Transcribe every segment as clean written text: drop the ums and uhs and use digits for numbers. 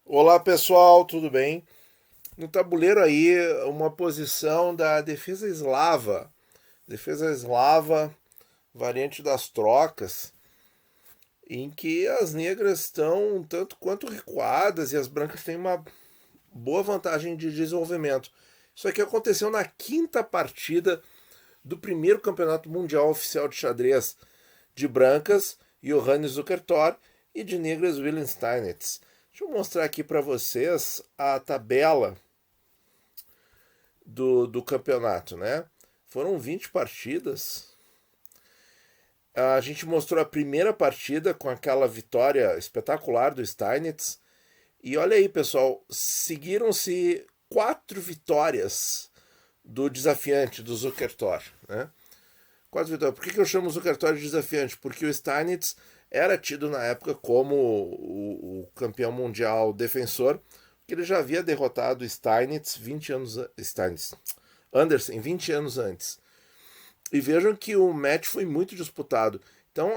Olá pessoal, tudo bem? No tabuleiro aí, uma posição da defesa eslava. Defesa eslava, variante das trocas, em que as negras estão tanto quanto recuadas e as brancas têm uma boa vantagem de desenvolvimento. Isso aqui aconteceu na quinta partida do primeiro campeonato mundial oficial de xadrez de brancas, Johannes Zukertor, e de negras, Wilhelm Steinitz. Deixa eu mostrar aqui para vocês a tabela do campeonato, né? Foram 20 partidas. A gente mostrou a primeira partida com aquela vitória espetacular do Steinitz. E olha aí, pessoal, seguiram-se 4 vitórias do desafiante, do Zukertor, né? 4 vitórias. Por que eu chamo o Zukertor de desafiante? Porque o Steinitz era tido na época como o campeão mundial defensor, que ele já havia derrotado Steinitz 20 anos Steinitz, Anderson 20 anos antes. E vejam que o match foi muito disputado. Então,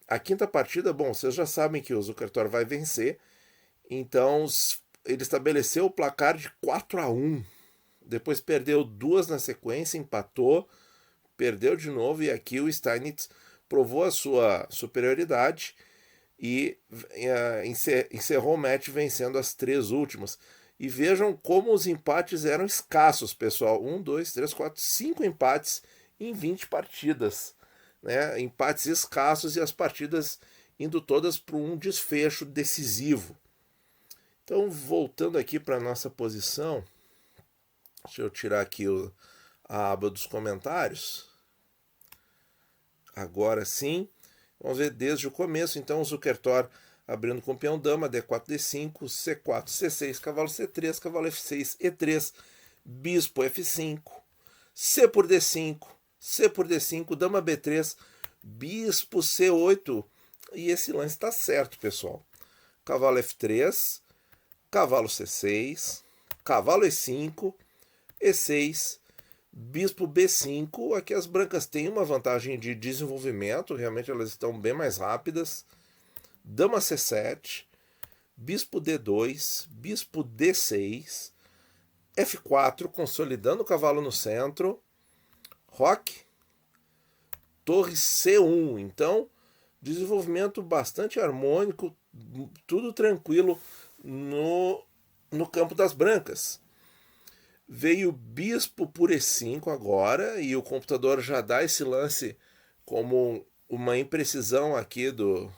a quinta partida, bom, vocês já sabem que o Zukertor vai vencer. Então, ele estabeleceu o placar de 4-1. Depois perdeu duas na sequência, empatou, perdeu de novo. E aqui o Steinitz provou a sua superioridade e encerrou o match vencendo as 3 últimas. E vejam como os empates eram escassos, pessoal. 1, 2, 3, 4, 5 empates em 20 partidas. Né? Empates escassos e as partidas indo todas para um desfecho decisivo. Então, voltando aqui para a nossa posição, deixa eu tirar aqui a aba dos comentários. Agora sim, vamos ver desde o começo. Então, o Zukertor abrindo com peão dama, D4, D5, C4, C6, cavalo C3, cavalo F6, E3, bispo F5, C por D5, C por D5, dama B3, bispo C8. E esse lance está certo, pessoal. Cavalo F3, cavalo C6, cavalo E5, E6, bispo B5. Aqui as brancas têm uma vantagem de desenvolvimento, realmente elas estão bem mais rápidas. Dama C7, bispo D2, bispo D6, F4, consolidando o cavalo no centro, roque, torre C1. Então, desenvolvimento bastante harmônico, tudo tranquilo no campo das brancas. Veio bispo por E5 agora, e o computador já dá esse lance como uma imprecisão aqui do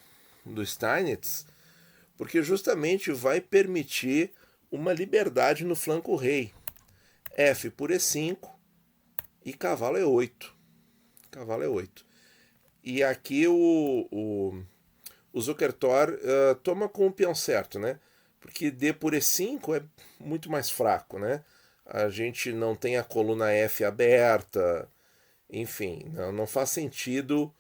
Steinitz, porque justamente vai permitir uma liberdade no flanco rei. F por E5 e cavalo E8. Cavalo E8. E aqui o Zukertor toma com o peão certo, né? Porque D por E5 é muito mais fraco, né? A gente não tem a coluna F aberta, enfim, não faz sentido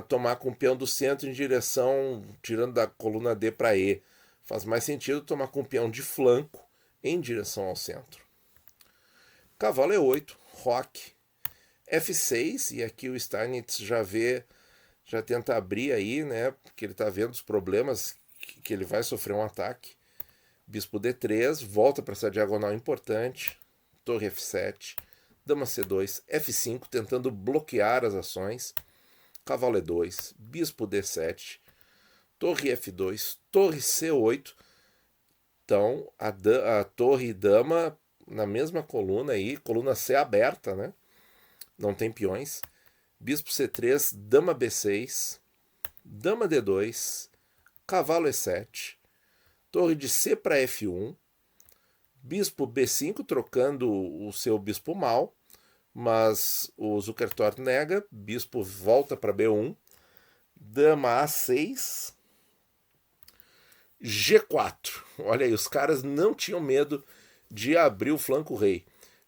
tomar com o peão do centro em direção, tirando da coluna D para E. Faz mais sentido tomar com o peão de flanco em direção ao centro. Cavalo E8, roque, F6, e aqui o Steinitz já tenta abrir aí, né? Porque ele está vendo os problemas que ele vai sofrer um ataque. Bispo D3, volta para essa diagonal importante. Torre F7, dama C2, F5, tentando bloquear as ações. Cavalo E2, bispo D7, torre F2, torre C8. Então, a torre e dama na mesma coluna aí, coluna C aberta, né? Não tem peões. Bispo C3, dama B6, dama D2, cavalo E7, torre de C para F1, bispo B5 trocando o seu bispo mal, mas o Zukertor nega, bispo volta para B1, dama A6, G4. Olha aí, os caras não tinham medo de abrir o flanco rei.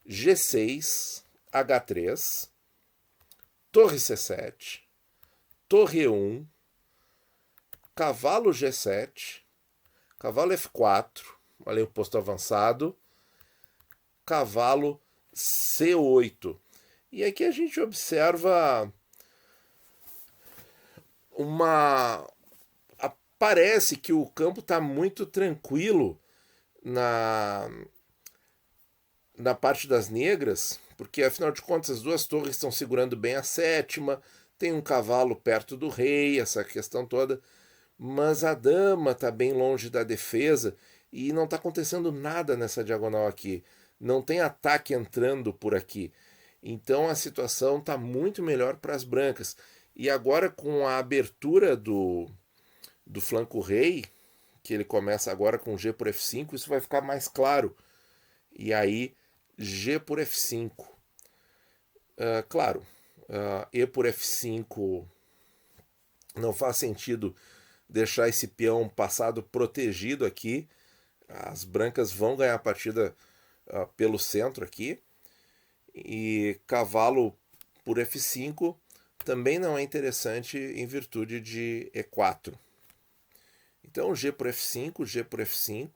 G6, H3, torre C7, torre E1, cavalo G7, cavalo F4, olha aí o posto avançado, cavalo C8. E aqui a gente observa uma. Parece que o campo está muito tranquilo na, na parte das negras, porque afinal de contas as duas torres estão segurando bem a sétima, tem um cavalo perto do rei, essa questão toda, mas a dama está bem longe da defesa e não está acontecendo nada nessa diagonal aqui. Não tem ataque entrando por aqui. Então a situação está muito melhor para as brancas. E agora com a abertura do flanco rei, que ele começa agora com G por F5, isso vai ficar mais claro. E aí G por F5. Claro, E por F5 não faz sentido deixar esse peão passado protegido aqui. As brancas vão ganhar a partida pelo centro aqui. E cavalo por F5 também não é interessante em virtude de E4. Então G por F5, G por F5,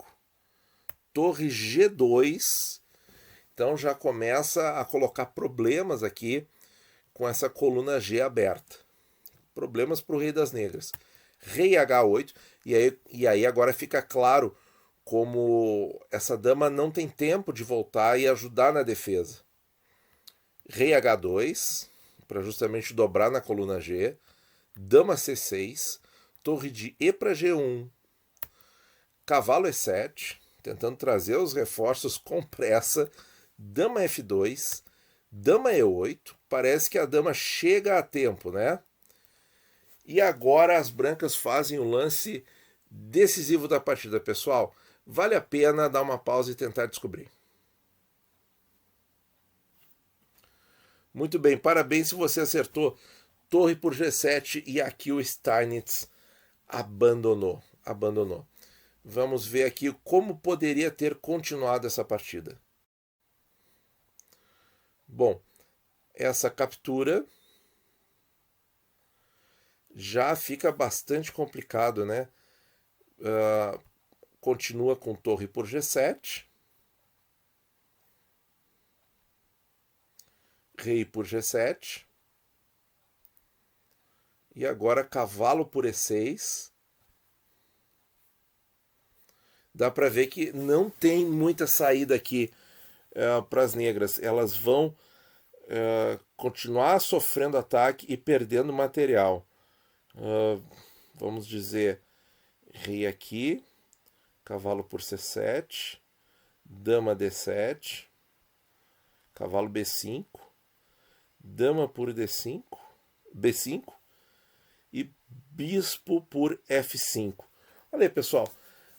torre G2. Então já começa a colocar problemas aqui com essa coluna G aberta. Problemas para o rei das negras. Rei H8, e aí agora fica claro como essa dama não tem tempo de voltar e ajudar na defesa. Rei H2, para justamente dobrar na coluna G. Dama C6, torre de E para G1. Cavalo E7, tentando trazer os reforços com pressa. Dama F2, dama E8. Parece que a dama chega a tempo, né? E agora as brancas fazem o lance decisivo da partida, pessoal. Vale a pena dar uma pausa e tentar descobrir. Muito bem, parabéns se você acertou. Torre por G7 e aqui o Steinitz abandonou. Vamos ver aqui como poderia ter continuado essa partida. Bom, essa captura já fica bastante complicado, né? Continua com torre por G7. Rei por G7. E agora cavalo por E6. Dá para ver que não tem muita saída aqui para as negras. Elas vão continuar sofrendo ataque e perdendo material. Vamos dizer, rei aqui, cavalo por C7, dama D7, cavalo B5, dama por D5, B5 e bispo por F5. Olha aí, pessoal,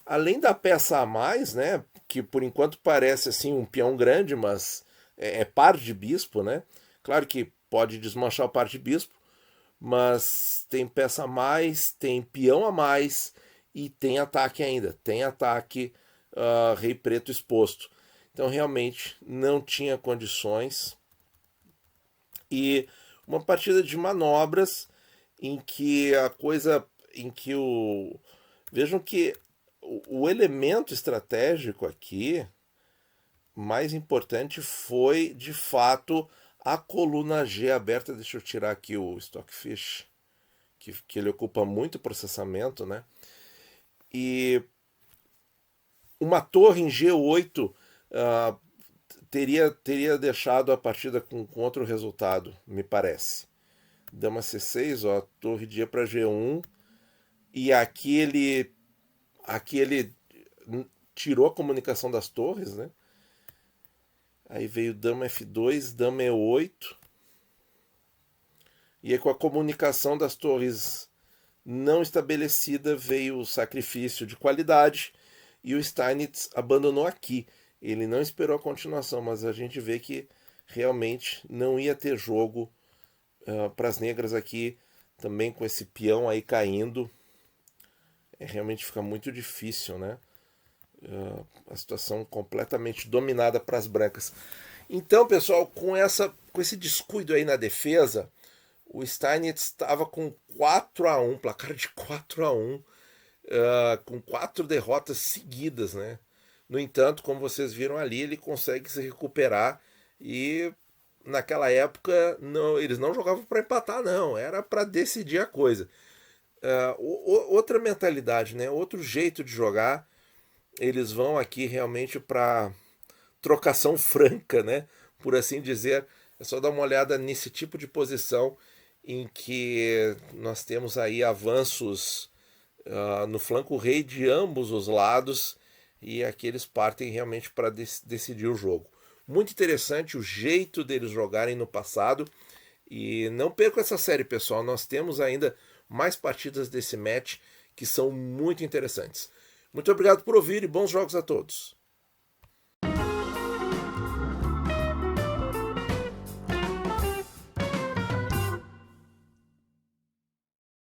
além da peça a mais, né, que por enquanto parece assim um peão grande, mas é par de bispo, né? Claro que pode desmanchar o par de bispo, mas tem peça a mais, tem peão a mais e tem ataque ainda. Tem ataque rei preto exposto. Então realmente não tinha condições. E uma partida de manobras em que a coisa, em que vejam que o elemento estratégico aqui mais importante foi de fato a coluna G aberta. Deixa eu tirar aqui o Stockfish, que ele ocupa muito processamento, né? E uma torre em G8 teria deixado a partida com outro resultado, me parece. Dama C6, ó, torre de E para G1, e aqui ele tirou a comunicação das torres, né? Aí veio dama F2, dama E8. E aí com a comunicação das torres não estabelecida veio o sacrifício de qualidade e o Steinitz abandonou aqui. Ele não esperou a continuação, mas a gente vê que realmente não ia ter jogo para as negras aqui, também com esse peão aí caindo. Realmente fica muito difícil, né? A situação completamente dominada para as brancas. Então, pessoal, com esse descuido aí na defesa, o Steinitz estava com 4-1, placar de 4-1, com 4 derrotas seguidas, né? No entanto, como vocês viram ali, ele consegue se recuperar e naquela época eles não jogavam para empatar, não, era para decidir a coisa. Outra mentalidade, né? Outro jeito de jogar. eles vão aqui realmente para trocação franca, né? Por assim dizer. É só dar uma olhada nesse tipo de posição em que nós temos aí avanços no flanco rei de ambos os lados e aqui eles partem realmente para decidir o jogo. Muito interessante o jeito deles jogarem no passado e não percam essa série, pessoal. Nós temos ainda mais partidas desse match que são muito interessantes. Muito obrigado por ouvir e bons jogos a todos.